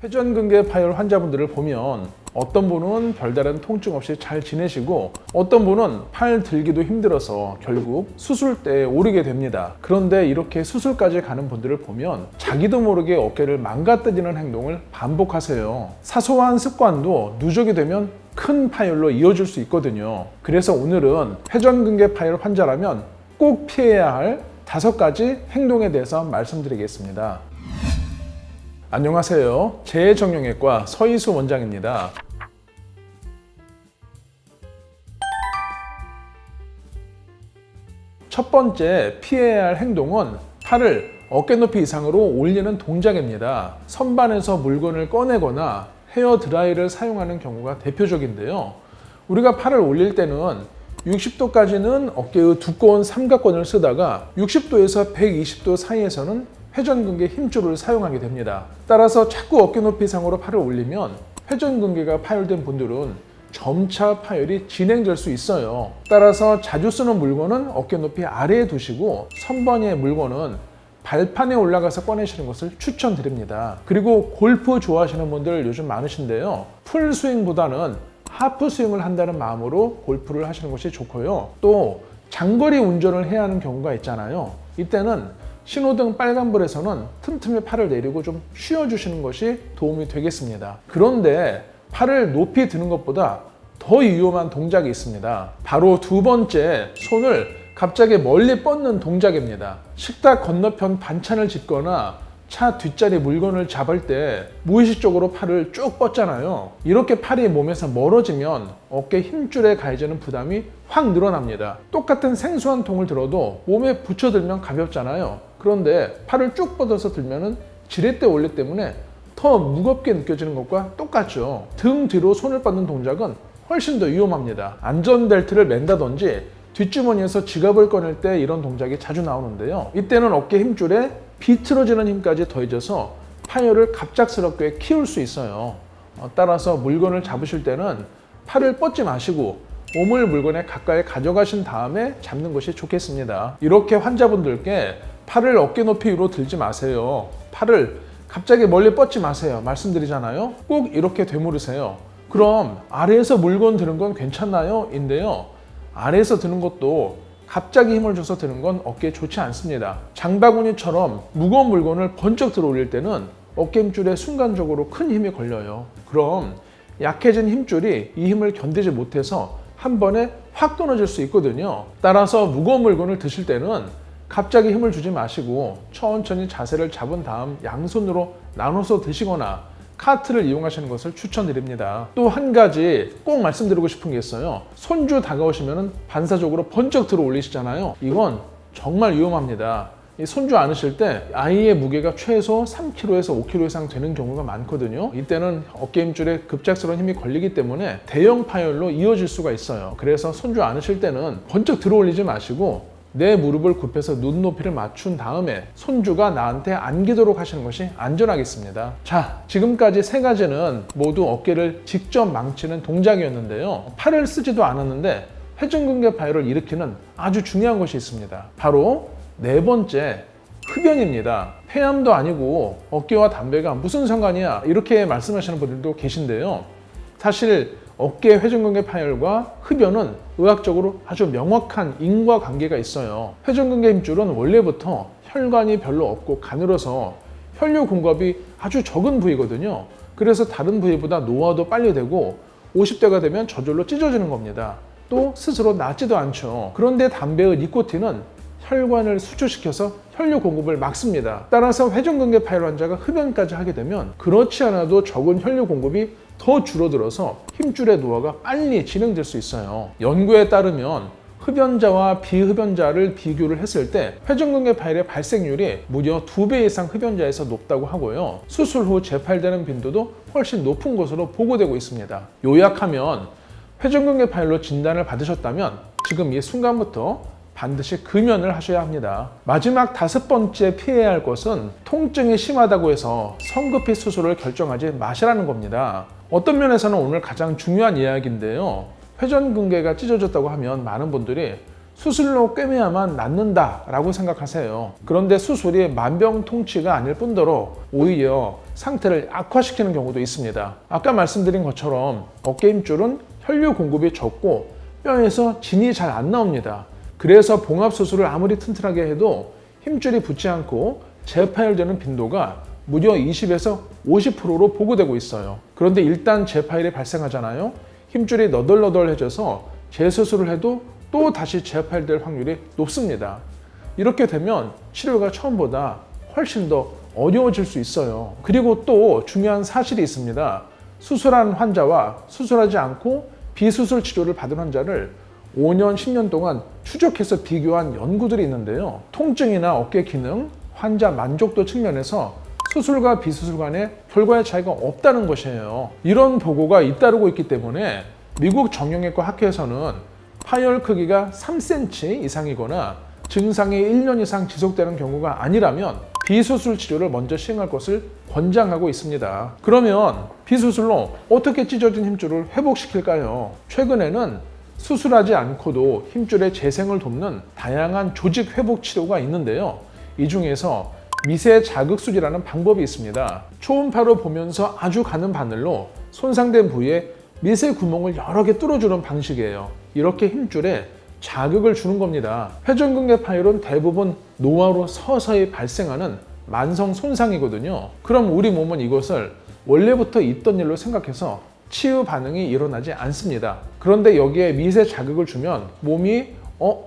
회전근개 파열 환자분들을 보면 어떤 분은 별다른 통증 없이 잘 지내시고 어떤 분은 팔 들기도 힘들어서 결국 수술대에 오르게 됩니다. 그런데 이렇게 수술까지 가는 분들을 보면 자기도 모르게 어깨를 망가뜨리는 행동을 반복하세요. 사소한 습관도 누적이 되면 큰 파열로 이어질 수 있거든요. 그래서 오늘은 회전근개 파열 환자라면 꼭 피해야 할 5가지 행동에 대해서 말씀드리겠습니다. 안녕하세요. 재정형외과 서희수 원장입니다. 첫 번째 피해야 할 행동은 팔을 어깨 높이 이상으로 올리는 동작입니다. 선반에서 물건을 꺼내거나 헤어 드라이를 사용하는 경우가 대표적인데요. 우리가 팔을 올릴 때는 60도까지는 어깨의 두꺼운 삼각권을 쓰다가 60도에서 120도 사이에서는 회전근개 힘줄을 사용하게 됩니다. 따라서 자꾸 어깨 높이 이상으로 팔을 올리면 회전근개가 파열된 분들은 점차 파열이 진행될 수 있어요. 따라서 자주 쓰는 물건은 어깨 높이 아래에 두시고 선반의 물건은 발판에 올라가서 꺼내시는 것을 추천드립니다. 그리고 골프 좋아하시는 분들 요즘 많으신데요. 풀스윙보다는 하프스윙을 한다는 마음으로 골프를 하시는 것이 좋고요. 또 장거리 운전을 해야 하는 경우가 있잖아요. 이때는 신호등 빨간불에서는 틈틈이 팔을 내리고 좀 쉬어주시는 것이 도움이 되겠습니다. 그런데 팔을 높이 드는 것보다 더 위험한 동작이 있습니다. 바로 두 번째, 손을 갑자기 멀리 뻗는 동작입니다. 식탁 건너편 반찬을 짚거나 차 뒷자리 물건을 잡을 때 무의식적으로 팔을 쭉 뻗잖아요. 이렇게 팔이 몸에서 멀어지면 어깨 힘줄에 가해지는 부담이 확 늘어납니다. 똑같은 생소한 통을 들어도 몸에 붙여들면 가볍잖아요. 그런데 팔을 쭉 뻗어서 들면은 지렛대 원리 때문에 더 무겁게 느껴지는 것과 똑같죠. 등 뒤로 손을 뻗는 동작은 훨씬 더 위험합니다. 안전벨트를 맨다든지 뒷주머니에서 지갑을 꺼낼 때 이런 동작이 자주 나오는데요. 이때는 어깨 힘줄에 비틀어지는 힘까지 더해져서 파열을 갑작스럽게 키울 수 있어요. 따라서 물건을 잡으실 때는 팔을 뻗지 마시고 몸을 물건에 가까이 가져가신 다음에 잡는 것이 좋겠습니다. 이렇게 환자분들께 팔을 어깨 높이 위로 들지 마세요. 팔을 갑자기 멀리 뻗지 마세요. 말씀드리잖아요. 꼭 이렇게 되물으세요. 그럼 아래에서 물건 드는 건 괜찮나요? 인데요. 아래에서 드는 것도 갑자기 힘을 줘서 드는 건 어깨에 좋지 않습니다. 장바구니처럼 무거운 물건을 번쩍 들어 올릴 때는 어깨 힘줄에 순간적으로 큰 힘이 걸려요. 그럼 약해진 힘줄이 이 힘을 견디지 못해서 한 번에 확 끊어질 수 있거든요. 따라서 무거운 물건을 드실 때는 갑자기 힘을 주지 마시고 천천히 자세를 잡은 다음 양손으로 나눠서 드시거나 카트를 이용하시는 것을 추천드립니다. 또 한 가지 꼭 말씀드리고 싶은 게 있어요. 손주 다가오시면 반사적으로 번쩍 들어 올리시잖아요. 이건 정말 위험합니다. 이 손주 안으실 때 아이의 무게가 최소 3kg에서 5kg 이상 되는 경우가 많거든요. 이때는 어깨 힘줄에 급작스러운 힘이 걸리기 때문에 대형 파열로 이어질 수가 있어요. 그래서 손주 안으실 때는 번쩍 들어 올리지 마시고 내 무릎을 굽혀서 눈 높이를 맞춘 다음에 손주가 나한테 안기도록 하시는 것이 안전하겠습니다. 자, 지금까지 3가지는 모두 어깨를 직접 망치는 동작이었는데요. 팔을 쓰지도 않았는데 회전근개 파열을 일으키는 아주 중요한 것이 있습니다. 바로 4번째, 흡연입니다. 폐암도 아니고 어깨와 담배가 무슨 상관이야 이렇게 말씀하시는 분들도 계신데요. 사실 어깨 회전근개 파열과 흡연은 의학적으로 아주 명확한 인과관계가 있어요. 회전근개 힘줄은 원래부터 혈관이 별로 없고 가늘어서 혈류 공급이 아주 적은 부위거든요. 그래서 다른 부위보다 노화도 빨리 되고 50대가 되면 저절로 찢어지는 겁니다. 또 스스로 낫지도 않죠. 그런데 담배의 니코틴은 혈관을 수축시켜서 혈류 공급을 막습니다. 따라서 회전근개 파열 환자가 흡연까지 하게 되면 그렇지 않아도 적은 혈류 공급이 더 줄어들어서 힘줄의 노화가 빨리 진행될 수 있어요. 연구에 따르면 흡연자와 비흡연자를 비교를 했을 때 회전근개 파열의 발생률이 무려 2배 이상 흡연자에서 높다고 하고요. 수술 후 재팔되는 빈도도 훨씬 높은 것으로 보고되고 있습니다. 요약하면 회전근개 파열로 진단을 받으셨다면 지금 이 순간부터 반드시 금연을 하셔야 합니다. 마지막 5번째 피해야 할 것은 통증이 심하다고 해서 성급히 수술을 결정하지 마시라는 겁니다. 어떤 면에서는 오늘 가장 중요한 이야기인데요. 회전근개가 찢어졌다고 하면 많은 분들이 수술로 꿰매야만 낫는다라고 생각하세요. 그런데 수술이 만병통치가 아닐 뿐더러 오히려 상태를 악화시키는 경우도 있습니다. 아까 말씀드린 것처럼 어깨 힘줄은 혈류 공급이 적고 뼈에서 진이 잘 안 나옵니다. 그래서 봉합 수술을 아무리 튼튼하게 해도 힘줄이 붙지 않고 재파열되는 빈도가 무려 20에서 50%로 보고되고 있어요. 그런데 일단 재파열이 발생하잖아요. 힘줄이 너덜너덜해져서 재수술을 해도 또 다시 재파열될 확률이 높습니다. 이렇게 되면 치료가 처음보다 훨씬 더 어려워질 수 있어요. 그리고 또 중요한 사실이 있습니다. 수술한 환자와 수술하지 않고 비수술 치료를 받은 환자를 5년, 10년 동안 추적해서 비교한 연구들이 있는데요. 통증이나 어깨 기능, 환자 만족도 측면에서 수술과 비수술 간에 결과의 차이가 없다는 것이에요. 이런 보고가 잇따르고 있기 때문에 미국 정형외과 학회에서는 파열 크기가 3cm 이상이거나 증상이 1년 이상 지속되는 경우가 아니라면 비수술 치료를 먼저 시행할 것을 권장하고 있습니다. 그러면 비수술로 어떻게 찢어진 힘줄을 회복시킬까요? 최근에는 수술하지 않고도 힘줄의 재생을 돕는 다양한 조직 회복 치료가 있는데요. 이 중에서 미세 자극술이라는 방법이 있습니다. 초음파로 보면서 아주 가는 바늘로 손상된 부위에 미세 구멍을 여러 개 뚫어주는 방식이에요. 이렇게 힘줄에 자극을 주는 겁니다. 회전근개 파열은 대부분 노화로 서서히 발생하는 만성 손상이거든요. 그럼 우리 몸은 이것을 원래부터 있던 일로 생각해서 치유 반응이 일어나지 않습니다. 그런데 여기에 미세 자극을 주면 몸이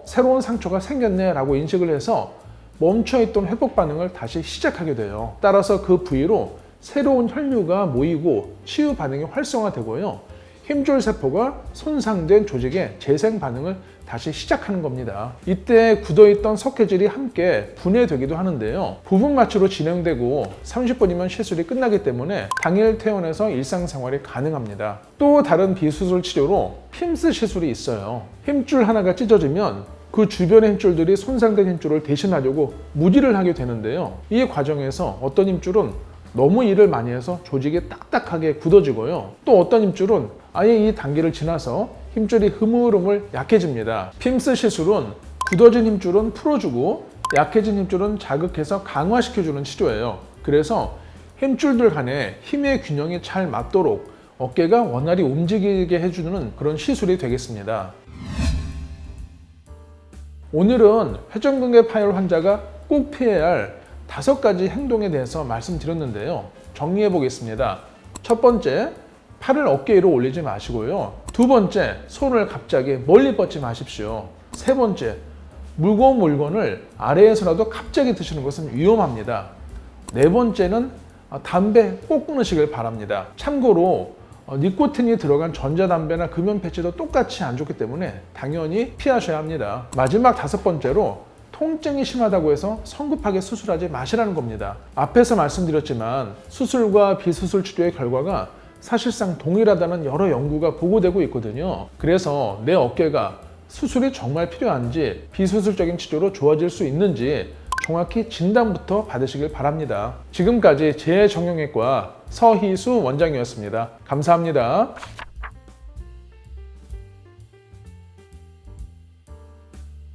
새로운 상처가 생겼네 라고 인식을 해서 멈춰있던 회복 반응을 다시 시작하게 돼요. 따라서 그 부위로 새로운 혈류가 모이고 치유 반응이 활성화되고요. 힘줄 세포가 손상된 조직의 재생 반응을 다시 시작하는 겁니다. 이때 굳어있던 석회질이 함께 분해되기도 하는데요. 부분 마취로 진행되고 30분이면 시술이 끝나기 때문에 당일 퇴원해서 일상생활이 가능합니다. 또 다른 비수술 치료로 핌스 시술이 있어요. 힘줄 하나가 찢어지면 그 주변의 힘줄들이 손상된 힘줄을 대신하려고 무리를 하게 되는데요. 이 과정에서 어떤 힘줄은 너무 일을 많이 해서 조직이 딱딱하게 굳어지고요. 또 어떤 힘줄은 아예 이 단계를 지나서 힘줄이 흐물흐물 약해집니다. 핌스 시술은 굳어진 힘줄은 풀어주고 약해진 힘줄은 자극해서 강화시켜주는 치료예요. 그래서 힘줄들 간에 힘의 균형이 잘 맞도록 어깨가 원활히 움직이게 해주는 그런 시술이 되겠습니다. 오늘은 회전근개 파열 환자가 꼭 피해야 할 5가지 행동에 대해서 말씀드렸는데요. 정리해 보겠습니다. 첫 번째, 팔을 어깨 위로 올리지 마시고요. 두 번째, 손을 갑자기 멀리 뻗지 마십시오. 세 번째, 무거운 물건을 아래에서라도 갑자기 드시는 것은 위험합니다. 네 번째는 담배 꼭 끊으시길 바랍니다. 참고로 니코틴이 들어간 전자담배나 금연 패치도 똑같이 안 좋기 때문에 당연히 피하셔야 합니다. 마지막 5번째로 통증이 심하다고 해서 성급하게 수술하지 마시라는 겁니다. 앞에서 말씀드렸지만 수술과 비수술 치료의 결과가 사실상 동일하다는 여러 연구가 보고되고 있거든요. 그래서 내 어깨가 수술이 정말 필요한지 비수술적인 치료로 좋아질 수 있는지 정확히 진단부터 받으시길 바랍니다. 지금까지 재정형외과 서희수 원장이었습니다. 감사합니다.